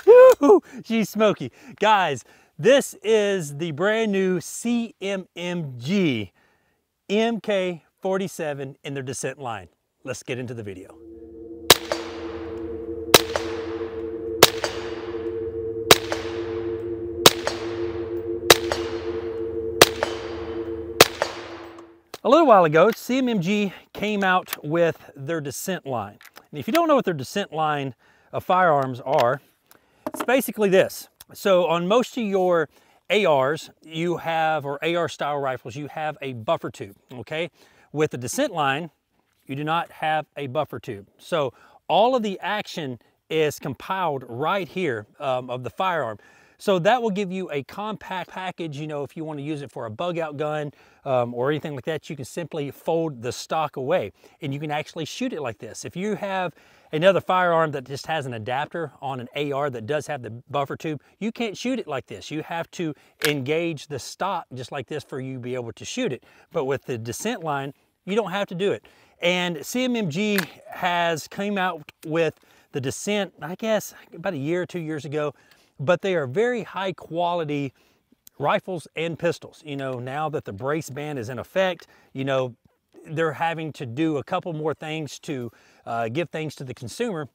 Woo, she's smoky. Guys, this is the brand new CMMG MK47 in their Descent line. Let's get into the video. A little while ago, CMMG came out with their Descent line. And if you don't know what their Descent line of firearms are, it's basically this. So on most of your ARs, you have, or AR style rifles, you have a buffer tube, okay? With the Descent line, you do not have a buffer tube. So all of the action is compiled right here of the firearm. So that will give you a compact package. You know, if you want to use it for a bug out gun or anything like that, you can simply fold the stock away and you can actually shoot it like this. If you have another firearm that just has an adapter on an AR that does have the buffer tube, you can't shoot it like this. You have to engage the stock just like this for you to be able to shoot it. But with the Descent line, you don't have to do it. And CMMG has came out with the Descent, I guess, about a year or 2 years ago, but they are very high quality rifles and pistols. You know, now that the brace ban is in effect, you know, they're having to do a couple more things to give things to the consumer.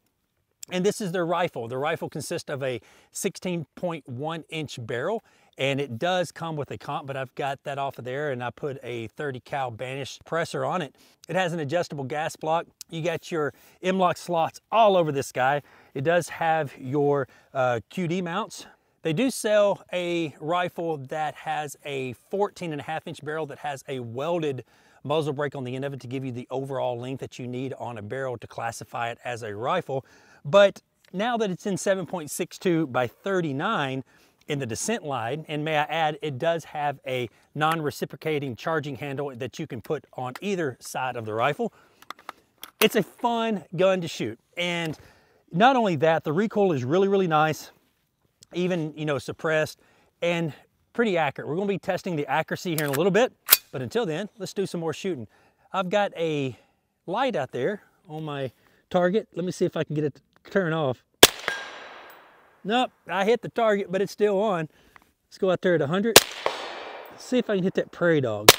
And this is their rifle. The rifle consists of a 16.1 inch barrel, and it does come with a comp, but I've got that off of there and I put a 30 cal Banish suppressor on it. It has an adjustable gas block. You got your M-LOK slots all over this guy. It does have your QD mounts. They do sell a rifle that has a 14.5 inch barrel that has a welded muzzle brake on the end of it to give you the overall length that you need on a barrel to classify it as a rifle. But now that it's in 7.62 by 39 in the Descent line, and may I add, it does have a non-reciprocating charging handle that you can put on either side of the rifle. It's a fun gun to shoot. And not only that, the recoil is really, really nice, even, you know, suppressed and pretty accurate. We're gonna be testing the accuracy here in a little bit, but until then, let's do some more shooting. I've got a light out there on my target. Let me see if I can get it to turn off. Nope, I hit the target, but it's still on. Let's go out there at 100. Let's see if I can hit that prairie dog.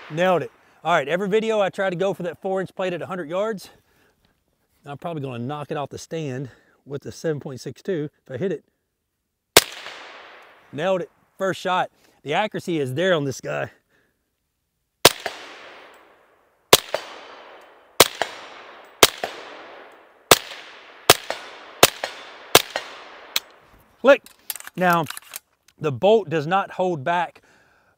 Nailed it. All right, every video I try to go for that 4-inch plate at 100 yards. I'm probably gonna knock it off the stand with the 7.62 if I hit it. Nailed it, first shot. The accuracy is there on this guy. Click. Now, the bolt does not hold back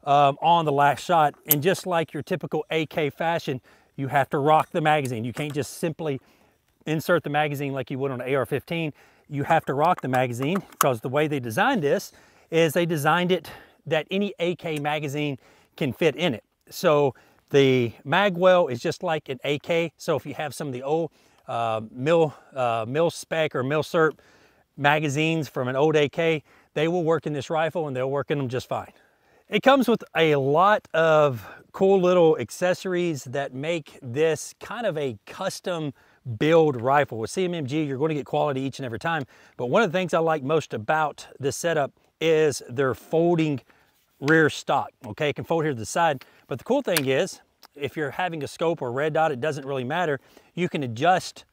on the last shot, and just like your typical AK fashion, you have to rock the magazine. You can't just simply insert the magazine like you would on an AR-15. You have to rock the magazine, because the way they designed this is they designed it that any AK magazine can fit in it. So the mag well is just like an AK. So if you have some of the old mil spec or mil cert magazines from an old AK, they will work in this rifle and they'll work in them just fine. It comes with a lot of cool little accessories that make this kind of a custom build rifle. With CMMG, you're going to get quality each and every time. But one of the things I like most about this setup is their folding rear stock. Okay, it can fold here to the side. But the cool thing is, if you're having a scope or red dot, it doesn't really matter. You can adjust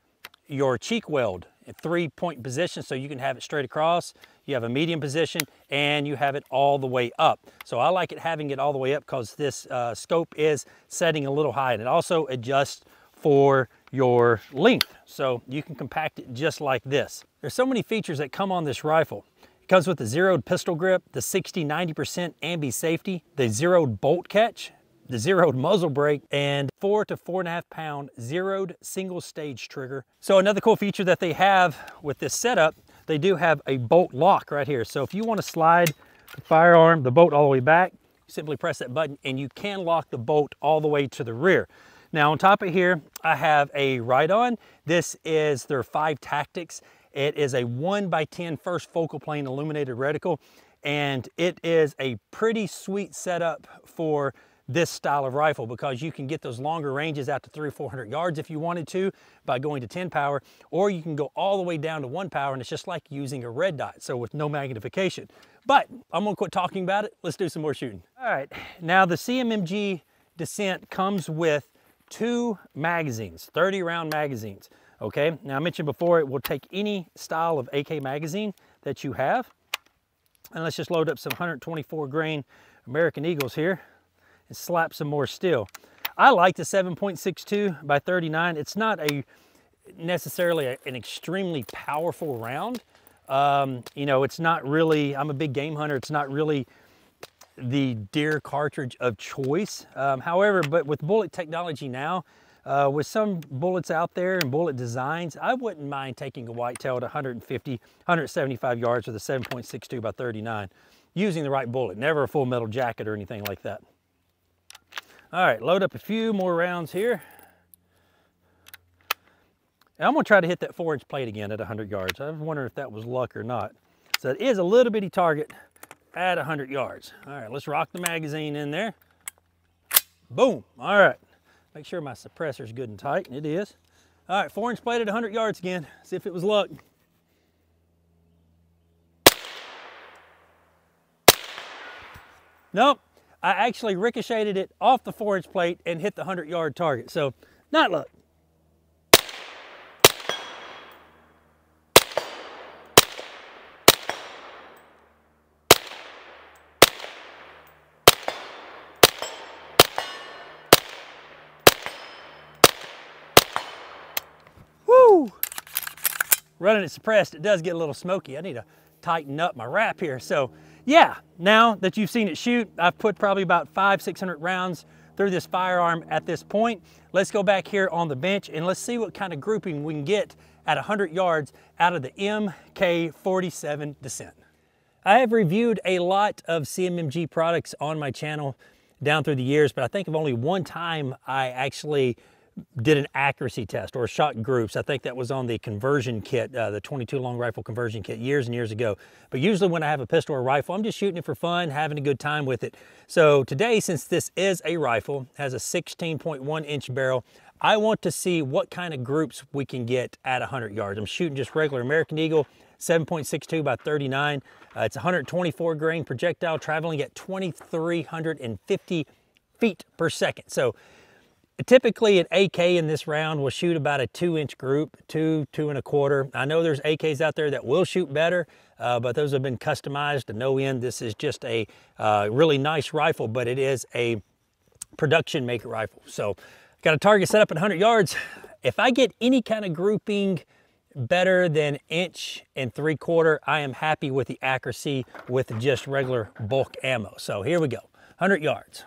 your cheek weld at 3-point position, so you can have it straight across, you have a medium position, and you have it all the way up. So I like it having it all the way up because this scope is setting a little high, and it also adjusts for your length, so you can compact it just like this. There's so many features that come on this rifle. It comes with the zeroed pistol grip, the 60-90% ambi safety, the zeroed bolt catch, the zeroed muzzle brake, and 4 to 4.5 pound zeroed single stage trigger. So another cool feature that they have with this setup, they do have a bolt lock right here. So if you want to slide the firearm, the bolt all the way back, simply press that button and you can lock the bolt all the way to the rear. Now on top of here, I have a Ride-On. This is their 5 Tactics. It is a 1x10 first focal plane illuminated reticle, and it is a pretty sweet setup for this style of rifle, because you can get those longer ranges out to 300 or 400 yards if you wanted to by going to 10 power, or you can go all the way down to 1 power, and it's just like using a red dot, so with no magnification. But I'm gonna quit talking about it. Let's do some more shooting. All right, now the CMMG Descent comes with 2 magazines, 30 round magazines. Okay, now I mentioned before it will take any style of AK magazine that you have. And let's just load up some 124 grain American Eagles here and slap some more steel. I like the 7.62 by 39. It's not necessarily an extremely powerful round. You know, it's not really, I'm a big game hunter. It's not really the deer cartridge of choice. However, but with bullet technology now, with some bullets out there and bullet designs, I wouldn't mind taking a whitetail at 150, 175 yards with a 7.62 by 39, using the right bullet, never a full metal jacket or anything like that. All right, load up a few more rounds here. And I'm gonna try to hit that 4-inch plate again at 100 yards. I was wondering if that was luck or not. So it is a little bitty target at 100 yards. All right, let's rock the magazine in there. Boom, all right. Make sure my suppressor's good and tight, and it is. All right, 4-inch plate at 100 yards again. See if it was luck. Nope, I actually ricocheted it off the 4-inch plate and hit the 100-yard target, so not luck. Running it suppressed, it does get a little smoky. I need to tighten up my wrap here. So yeah, now that you've seen it shoot, I've put probably about 500-600 rounds through this firearm at this point. Let's go back here on the bench and let's see what kind of grouping we can get at 100 yards out of the MK47 Descent. I have reviewed a lot of CMMG products on my channel down through the years, but I think of only one time I actually did an accuracy test or shot groups. I think that was on the conversion kit, the 22 long rifle conversion kit years and years ago. But usually when I have a pistol or rifle, I'm just shooting it for fun, having a good time with it. So today, since this is a rifle, has a 16.1 inch barrel, I want to see what kind of groups we can get at 100 yards. I'm shooting just regular American Eagle, 7.62 by 39. It's 124 grain projectile traveling at 2,350 feet per second. So typically an AK in this round will shoot about a 2-inch group, 2.25. I know there's AKs out there that will shoot better, but those have been customized to no end. This is just a really nice rifle, but it is a production maker rifle. So got a target set up at 100 yards. If I get any kind of grouping better than 1.75 inches, I am happy with the accuracy with just regular bulk ammo. So here we go, 100 yards.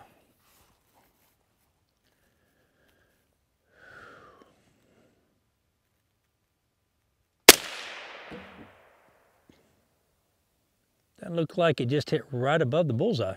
That looked like it just hit right above the bullseye.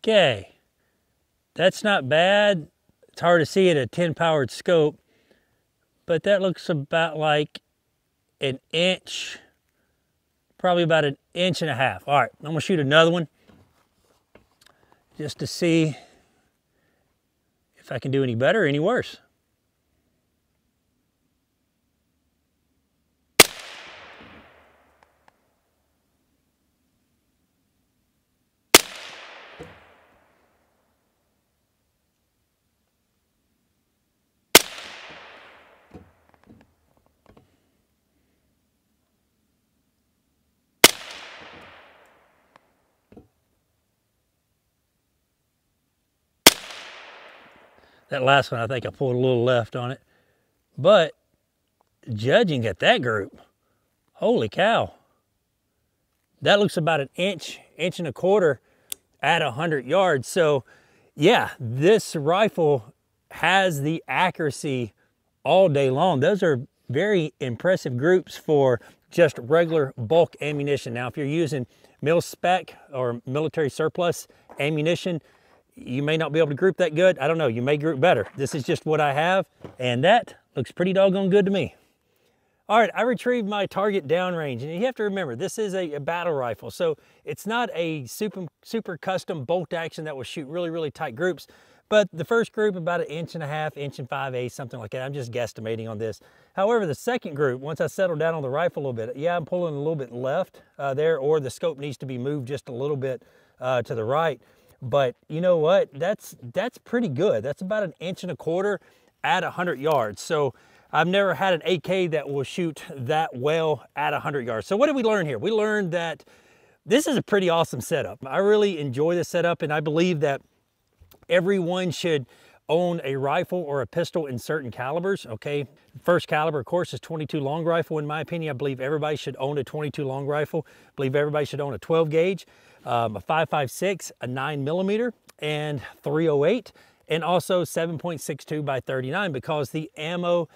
Okay, that's not bad. It's hard to see at a 10 powered scope, but that looks about like 1 inch, probably about 1.5 inches. All right, I'm gonna shoot another one just to see if I can do any better or any worse. That last one, I think I pulled a little left on it. But judging at that group, holy cow. That looks about 1 inch, 1.25 inches at 100 yards. So yeah, this rifle has the accuracy all day long. Those are very impressive groups for just regular bulk ammunition. Now, if you're using mil spec or military surplus ammunition, you may not be able to group that good. I don't know, you may group better. This is just what I have, and that looks pretty doggone good to me. All right, I retrieved my target downrange, and you have to remember, this is a battle rifle, so it's not a super custom bolt action that will shoot really, really tight groups. But the first group, about 1.5 inches, 1 5/8 something like that. I'm just guesstimating on this. However, the second group, once I settle down on the rifle a little bit, yeah, I'm pulling a little bit left there, or the scope needs to be moved just a little bit to the right. But you know what? That's pretty good. That's about 1.25 inches at 100 yards. So I've never had an AK that will shoot that well at 100 yards. So what did we learn here? We learned that this is a pretty awesome setup. I really enjoy this setup, and I believe that everyone should own a rifle or a pistol in certain calibers, okay? First caliber, of course, is 22 long rifle. In my opinion, I believe everybody should own a 22 long rifle. I believe everybody should own a 12 gauge, a 5.56, a 9mm, and 308, and also 7.62 by 39, because the ammo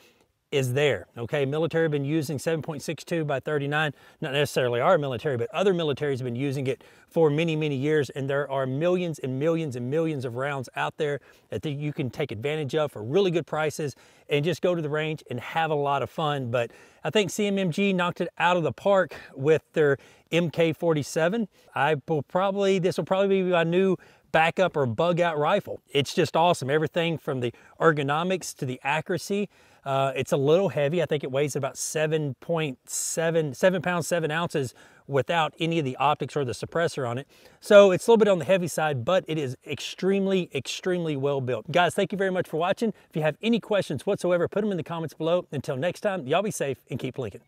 is there, okay? Military have been using 7.62 by 39, not necessarily our military, but other militaries have been using it for many, many years, and there are millions and millions and millions of rounds out there that you can take advantage of for really good prices and just go to the range and have a lot of fun. But I think CMMG knocked it out of the park with their MK47. This will probably be my new backup or bug out rifle. It's just awesome. Everything from the ergonomics to the accuracy. It's a little heavy. I think it weighs about 7 pounds, 7 ounces without any of the optics or the suppressor on it. So it's a little bit on the heavy side, but it is extremely, extremely well built. Guys, thank you very much for watching. If you have any questions whatsoever, put them in the comments below. Until next time, y'all be safe and keep linking.